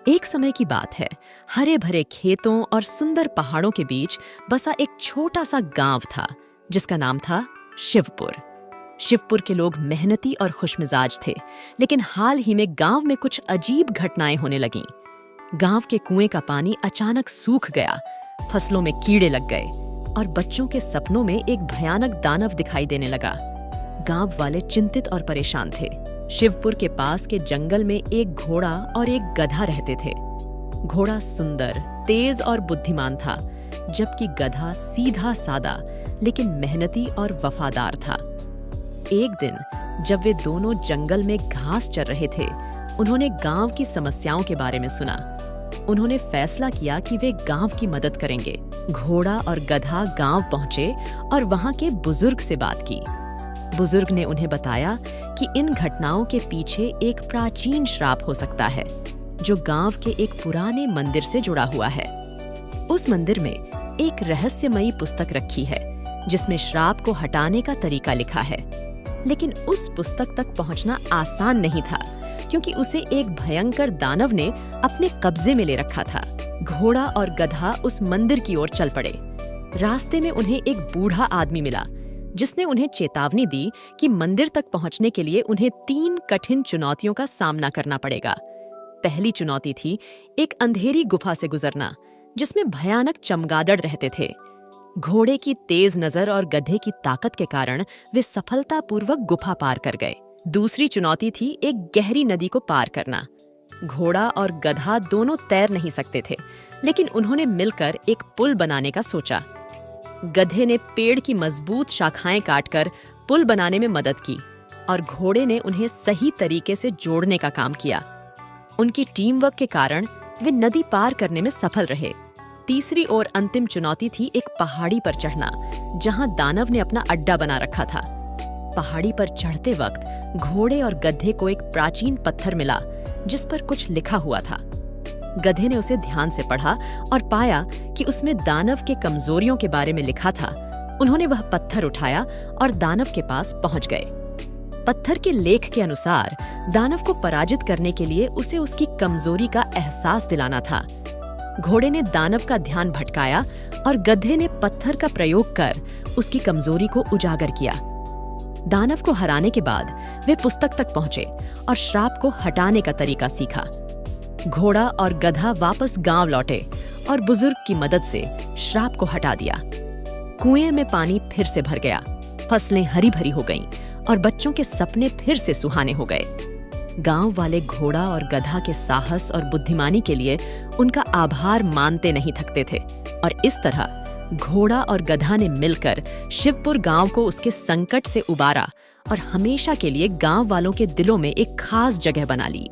एक समय की बात है। हरे भरे खेतों और सुंदर पहाड़ों के बीच बसा एक छोटा सा गांव था जिसका नाम था शिवपुर। शिवपुर के लोग मेहनती और खुशमिजाज थे, लेकिन हाल ही में गांव में कुछ अजीब घटनाएं होने लगीं। गांव के कुएं का पानी अचानक सूख गया, फसलों में कीड़े लग गए और बच्चों के सपनों में एक भयानक दानव दिखाई देने लगा। गांव वाले चिंतित और परेशान थे। शिवपुर के पास के जंगल में एक घोड़ा और एक गधा रहते थे। घोड़ा सुंदर, तेज और बुद्धिमान था, जबकि गधा सीधा सादा लेकिन मेहनती और वफादार था। एक दिन जब वे दोनों जंगल में घास चर रहे थे, उन्होंने गांव की समस्याओं के बारे में सुना। उन्होंने फैसला किया कि वे गांव की मदद करेंगे। घोड़ा और गधा गांव पहुंचे और वहां के बुजुर्ग से बात की। बुजुर्ग ने उन्हें बताया कि इन घटनाओं के पीछे एक प्राचीन श्राप हो सकता है, जो गांव के एक पुराने मंदिर से जुड़ा हुआ है। उस मंदिर में एक रहस्यमयी पुस्तक रखी है, जिसमें श्राप को हटाने का तरीका लिखा है। लेकिन उस पुस्तक तक पहुंचना आसान नहीं था, क्योंकि उसे एक भयंकर दानव ने अपने कब्जे में ले रखा था। घोड़ा और गधा उस मंदिर की ओर चल पड़े। रास्ते में उन्हें एक बूढ़ा आदमी मिला, जिसने उन्हें चेतावनी दी कि मंदिर तक पहुंचने के लिए उन्हें 3 कठिन चुनौतियों का सामना करना पड़ेगा। पहली चुनौती थी एक अंधेरी गुफा से गुजरना, जिसमें भयानक चमगादड़ रहते थे। घोड़े की तेज नजर और गधे की ताकत के कारण वे सफलतापूर्वक गुफा पार कर गए। दूसरी चुनौती थी एक गहरी नदी को पार करना। घोड़ा और गधा दोनों तैर नहीं सकते थे, लेकिन उन्होंने मिलकर एक पुल बनाने का सोचा। गधे ने पेड़ की मजबूत शाखाएं काटकर पुल बनाने में मदद की और घोड़े ने उन्हें सही तरीके से जोड़ने का काम किया। उनकी टीम वर्क के कारण वे नदी पार करने में सफल रहे। तीसरी और अंतिम चुनौती थी एक पहाड़ी पर चढ़ना, जहां दानव ने अपना अड्डा बना रखा था। पहाड़ी पर चढ़ते वक्त घोड़े और गधे को एक प्राचीन पत्थर मिला, जिस पर कुछ लिखा हुआ था। गधे ने उसे ध्यान से पढ़ा और पाया कि उसमें दानव के कमजोरियों के बारे में लिखा था। उन्होंने वह पत्थर उठाया और दानव के पास पहुंच गए। पत्थर के लेख के अनुसार दानव को पराजित करने के लिए उसे उसकी कमजोरी का एहसास दिलाना था। घोड़े ने दानव का ध्यान भटकाया और गधे ने पत्थर का प्रयोग कर उसकी कमजोरी को उजागर किया। दानव को हराने के बाद वे पुस्तक तक पहुंचे और श्राप को हटाने का तरीका सीखा। घोड़ा और गधा वापस गांव लौटे और बुजुर्ग की मदद से श्राप को हटा दिया। कुएं में पानी फिर से भर गया, फसलें हरी भरी हो गईं और बच्चों के सपने फिर से सुहाने हो गए। गांव वाले घोड़ा और गधा के साहस और बुद्धिमानी के लिए उनका आभार मानते नहीं थकते थे, और इस तरह घोड़ा और गधा ने मिलकर शिवपुर गांव को उसके संकट से उबारा और हमेशा के लिए गांव वालों के दिलों में एक खास जगह बना ली।